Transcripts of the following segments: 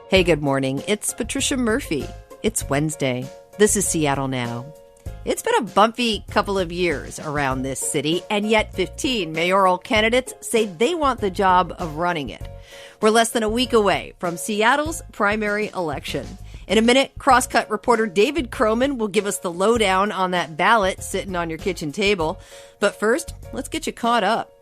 Hey, good morning. It's Patricia Murphy. It's Wednesday. This is Seattle Now. It's been a bumpy couple of years around this city, and yet 15 mayoral candidates say they want the job of running it. We're less than a week away from Seattle's primary election. In a minute, Crosscut reporter David Kroman will give us the lowdown on that ballot sitting on your kitchen table. But first, let's get you caught up.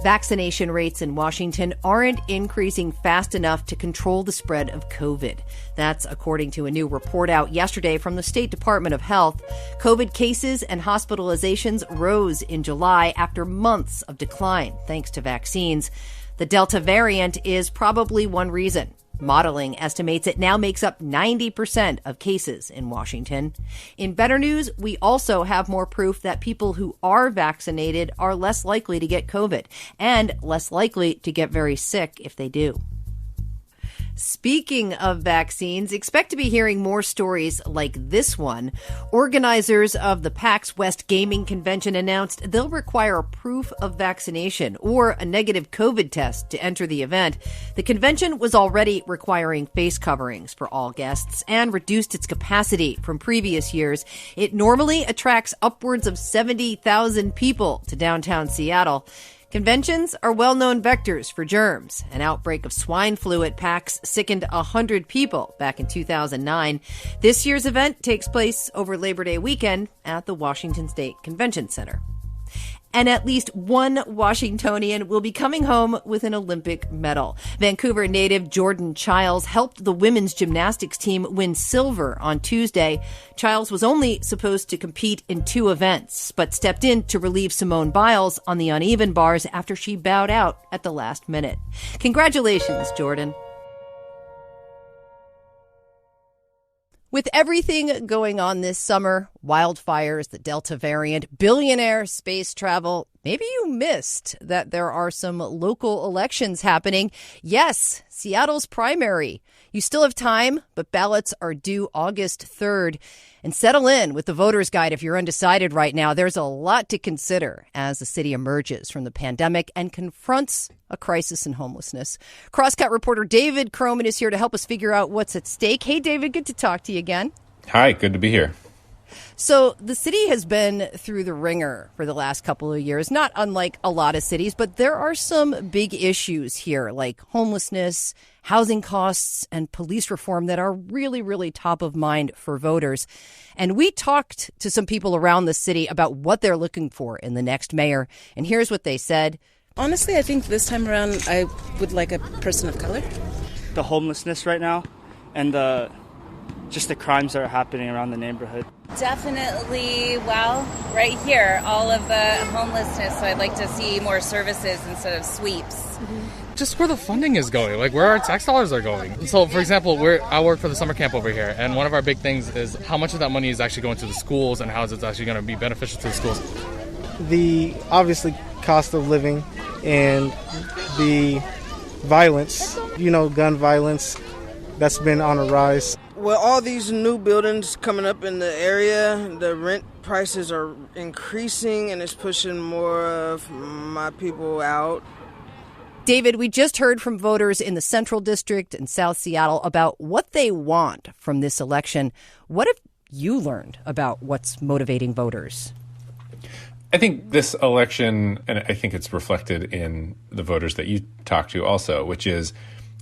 Vaccination rates in Washington aren't increasing fast enough to control the spread of COVID. That's according to a new report out yesterday from the State Department of Health. COVID cases and hospitalizations rose in July after months of decline, thanks to vaccines. The Delta variant is probably one reason. Modeling estimates it now makes up 90% of cases in Washington. In better news, we also have more proof that people who are vaccinated are less likely to get COVID and less likely to get very sick if they do. Speaking of vaccines, expect to be hearing more stories like this one. Organizers of the PAX West Gaming Convention announced they'll require proof of vaccination or a negative COVID test to enter the event. The convention was already requiring face coverings for all guests and reduced its capacity from previous years. It normally attracts upwards of 70,000 people to downtown Seattle. Conventions are well-known vectors for germs. An outbreak of swine flu at PAX sickened 100 people back in 2009. This year's event takes place over Labor Day weekend at the Washington State Convention Center. And at least one Washingtonian will be coming home with an Olympic medal. Vancouver native Jordan Childs helped the women's gymnastics team win silver on Tuesday. Childs was only supposed to compete in 2 events, but stepped in to relieve Simone Biles on the uneven bars after she bowed out at the last minute. Congratulations, Jordan. With everything going on this summer, wildfires, the Delta variant, billionaires, space travel, maybe you missed that there are some local elections happening. Yes, Seattle's primary. You still have time, but ballots are due August 3rd. And settle in with the voter's guide if you're undecided right now. There's a lot to consider as the city emerges from the pandemic and confronts a crisis in homelessness. Crosscut reporter David Kroman is here to help us figure out what's at stake. Hey, David, good to talk to you again. Hi, good to be here. So the city has been through the ringer for the last couple of years, not unlike a lot of cities, but there are some big issues here like homelessness, housing costs, and police reform that are really, really top of mind for voters. And we talked to some people around the city about what they're looking for in the next mayor. And here's what they said. Honestly, I think this time around I would like a person of color. The homelessness right now and just the crimes that are happening around the neighborhood. Definitely, well, right here, all of the homelessness. So I'd like to see more services instead of sweeps. Just where the funding is going, like where our tax dollars are going. So, for example, I work for the summer camp over here, and one of our big things is how much of that money is actually going to the schools and how is it actually going to be beneficial to the schools. The, obviously, cost of living and the violence, gun violence, that's been on a rise. With all these new buildings coming up in the area, the rent prices are increasing and it's pushing more of my people out. David, we just heard from voters in the Central District and South Seattle about what they want from this election. What have you learned about what's motivating voters? I think this election, and I think it's reflected in the voters that you talk to also, which is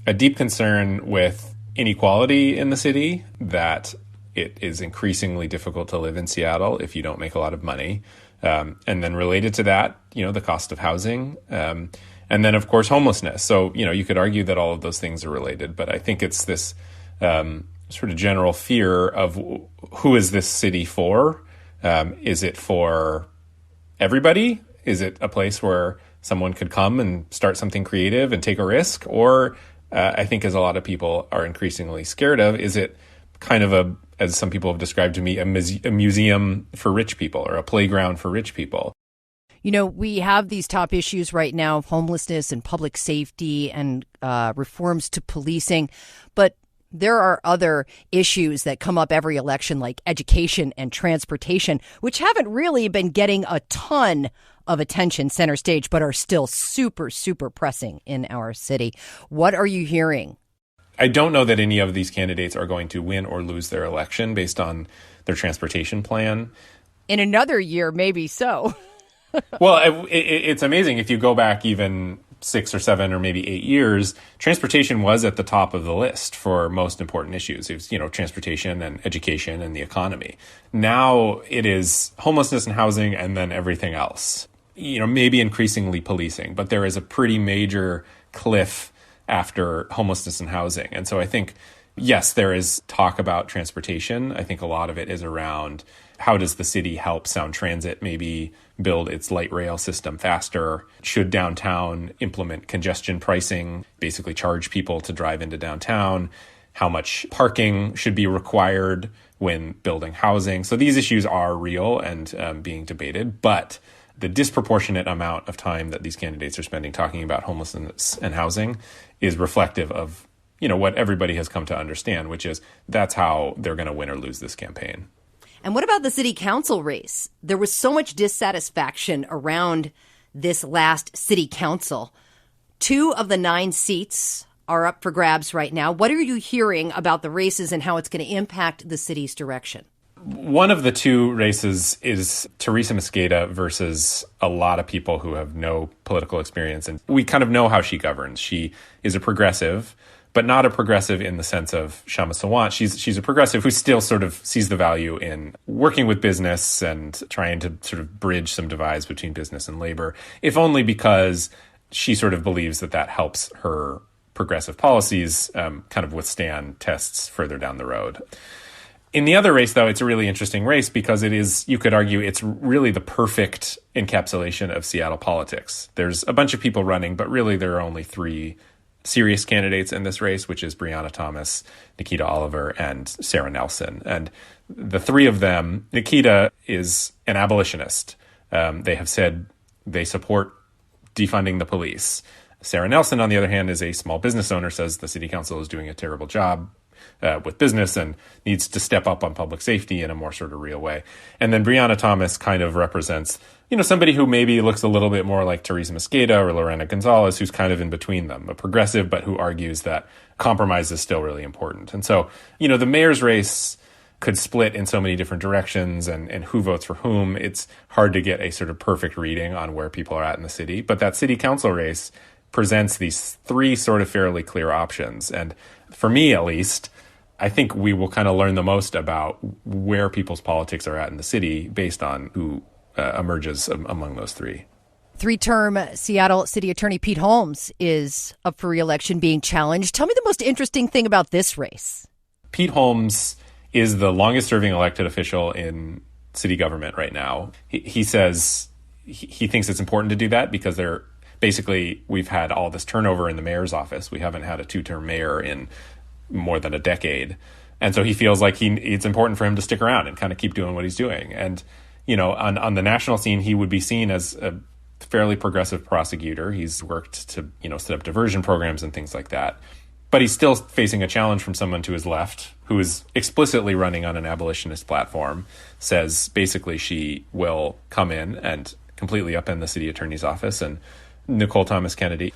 a deep concern with inequality in the city, that it is increasingly difficult to live in Seattle if you don't make a lot of money. And then related to that, the cost of housing, and then, of course, homelessness. So, you could argue that all of those things are related, but I think it's this sort of general fear of who is this city for? Is it for everybody? Is it a place where someone could come and start something creative and take a risk? Or I think, as a lot of people are increasingly scared of, is it kind of as some people have described to me, a museum for rich people or a playground for rich people? We have these top issues right now of homelessness and public safety and reforms to policing, but there are other issues that come up every election, like education and transportation, which haven't really been getting a ton of attention center stage, but are still super, super pressing in our city. What are you hearing I don't know that any of these candidates are going to win or lose their election based on their transportation plan. In another year, maybe so. Well, it's amazing. If you go back even 6 or 7 or maybe 8 years, transportation was at the top of the list for most important issues. It was, transportation and education and the economy. Now it is homelessness and housing and then everything else. Maybe increasingly policing, but there is a pretty major cliff after homelessness and housing. And so I think, yes, there is talk about transportation. I think a lot of it is around how does the city help Sound Transit maybe build its light rail system faster? Should downtown implement congestion pricing, basically charge people to drive into downtown? How much parking should be required when building housing? So these issues are real and being debated, but the disproportionate amount of time that these candidates are spending talking about homelessness and housing is reflective of, what everybody has come to understand, which is that's how they're going to win or lose this campaign. And what about the city council race? There was so much dissatisfaction around this last city council. 2 of the 9 seats are up for grabs right now. What are you hearing about the races and how it's going to impact the city's direction? One of the 2 races is Teresa Mosqueda versus a lot of people who have no political experience. And we kind of know how she governs. She is a progressive, but not a progressive in the sense of Kshama Sawant. She's a progressive who still sort of sees the value in working with business and trying to sort of bridge some divides between business and labor, if only because she sort of believes that helps her progressive policies kind of withstand tests further down the road. In the other race, though, it's a really interesting race because it is, you could argue, it's really the perfect encapsulation of Seattle politics. There's a bunch of people running, but really there are only 3 serious candidates in this race, which is Breonna Thomas, Nikita Oliver, and Sarah Nelson. And the 3 of them, Nikita is an abolitionist. They have said they support defunding the police. Sarah Nelson, on the other hand, is a small business owner, says the city council is doing a terrible job with business and needs to step up on public safety in a more sort of real way. And then Breonna Thomas kind of represents, somebody who maybe looks a little bit more like Teresa Mosqueda or Lorena Gonzalez, who's kind of in between them, a progressive, but who argues that compromise is still really important. And so, the mayor's race could split in so many different directions and who votes for whom. It's hard to get a sort of perfect reading on where people are at in the city. But that city council race presents these 3 sort of fairly clear options. And for me, at least, I think we will kind of learn the most about where people's politics are at in the city based on who emerges among those 3. 3-term Seattle City Attorney Pete Holmes is up for re-election, being challenged. Tell me the most interesting thing about this race. Pete Holmes is the longest-serving elected official in city government right now. He says he thinks it's important to do that because we've had all this turnover in the mayor's office. We haven't had a 2-term mayor in more than a decade. And so he feels like it's important for him to stick around and kind of keep doing what he's doing. And, on the national scene, he would be seen as a fairly progressive prosecutor. He's worked to, set up diversion programs and things like that. But he's still facing a challenge from someone to his left who is explicitly running on an abolitionist platform, says basically she will come in and completely upend the city attorney's office, and Nicole Thomas Kennedy.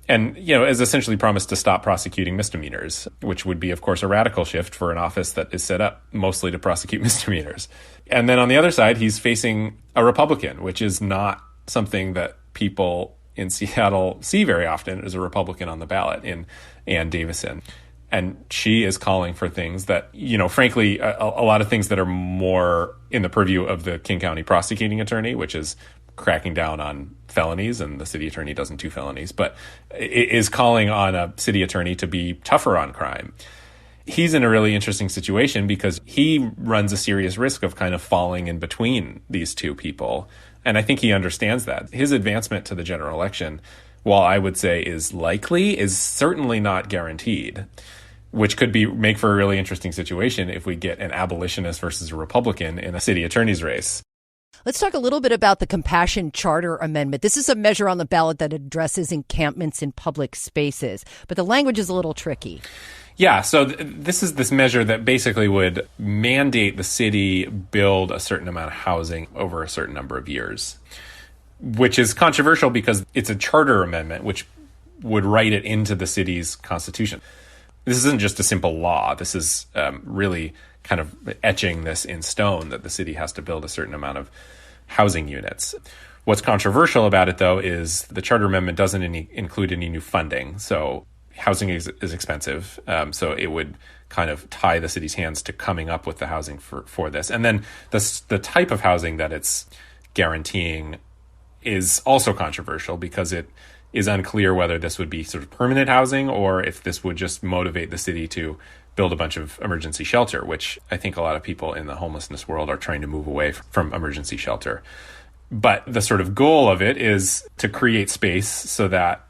And, has essentially promised to stop prosecuting misdemeanors, which would be, of course, a radical shift for an office that is set up mostly to prosecute misdemeanors. And then on the other side, he's facing a Republican, which is not something that people in Seattle see very often, as a Republican on the ballot, in Ann Davison. And she is calling for things that, frankly, a lot of things that are more in the purview of the King County prosecuting attorney, which is cracking down on felonies, and the city attorney doesn't do felonies, but is calling on a city attorney to be tougher on crime. He's in a really interesting situation because he runs a serious risk of kind of falling in between these 2 people. And I think he understands that. His advancement to the general election, while I would say is likely, is certainly not guaranteed, which could make for a really interesting situation if we get an abolitionist versus a Republican in a city attorney's race. Let's talk a little bit about the Compassion Charter Amendment. This is a measure on the ballot that addresses encampments in public spaces, but the language is a little tricky. Yeah, so this is this measure that basically would mandate the city build a certain amount of housing over a certain number of years, which is controversial because it's a charter amendment, which would write it into the city's constitution. this isn't just a simple law. This is really kind of etching this in stone that the city has to build a certain amount of housing units. What's controversial about it, though, is the charter amendment doesn't include any new funding. So housing is expensive. So it would kind of tie the city's hands to coming up with the housing for this. And then the type of housing that it's guaranteeing is also controversial because it is unclear whether this would be sort of permanent housing or if this would just motivate the city to build a bunch of emergency shelter, which I think a lot of people in the homelessness world are trying to move away from emergency shelter. But the sort of goal of it is to create space so that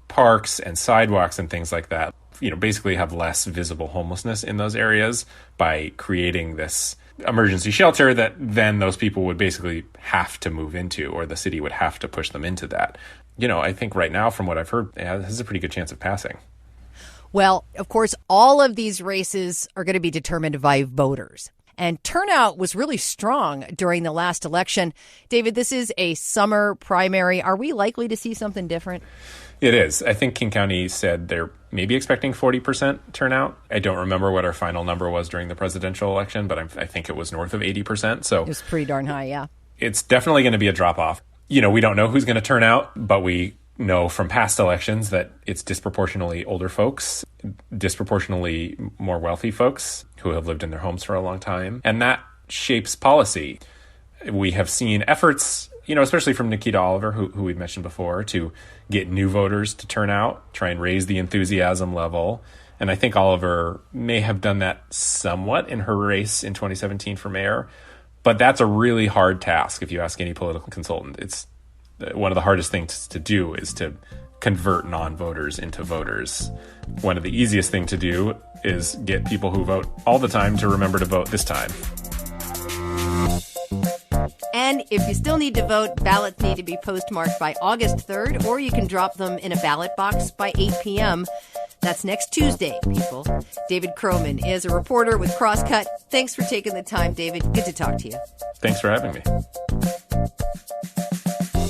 parks and sidewalks and things like that, basically have less visible homelessness in those areas by creating this emergency shelter that then those people would basically have to move into, or the city would have to push them into that. I think right now, from what I've heard, this is a pretty good chance of passing. Well, of course, all of these races are going to be determined by voters. And turnout was really strong during the last election. David, this is a summer primary. Are we likely to see something different? It is. I think King County said they're maybe expecting 40% turnout. I don't remember what our final number was during the presidential election, but I think it was north of 80%. So it was pretty darn high, yeah. It's definitely going to be a drop-off. We don't know who's going to turn out, but we know from past elections that it's disproportionately older folks, disproportionately more wealthy folks who have lived in their homes for a long time. And that shapes policy. We have seen efforts, especially from Nikita Oliver, who we've mentioned before, to get new voters to turn out, try and raise the enthusiasm level. And I think Oliver may have done that somewhat in her race in 2017 for mayor. But that's a really hard task if you ask any political consultant. It's one of the hardest things to do is to convert non-voters into voters. One of the easiest things to do is get people who vote all the time to remember to vote this time. And if you still need to vote, ballots need to be postmarked by August 3rd, or you can drop them in a ballot box by 8 p.m. That's next Tuesday, people. David Kroman is a reporter with Crosscut. Thanks for taking the time, David. Good to talk to you. Thanks for having me.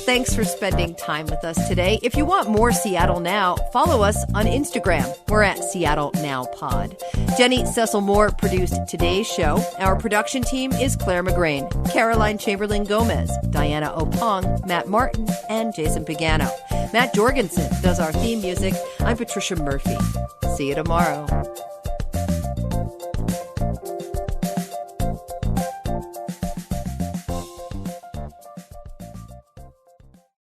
Thanks for spending time with us today. If you want more Seattle Now, follow us on Instagram. We're at Seattle Now Pod. Jenny Cecil Moore produced today's show. Our production team is Clare McGrane, Caroline Chamberlain Gomez, Diana Opong, Matt Martin, and Jason Pagano. Matt Jorgensen does our theme music. I'm Patricia Murphy. See you tomorrow.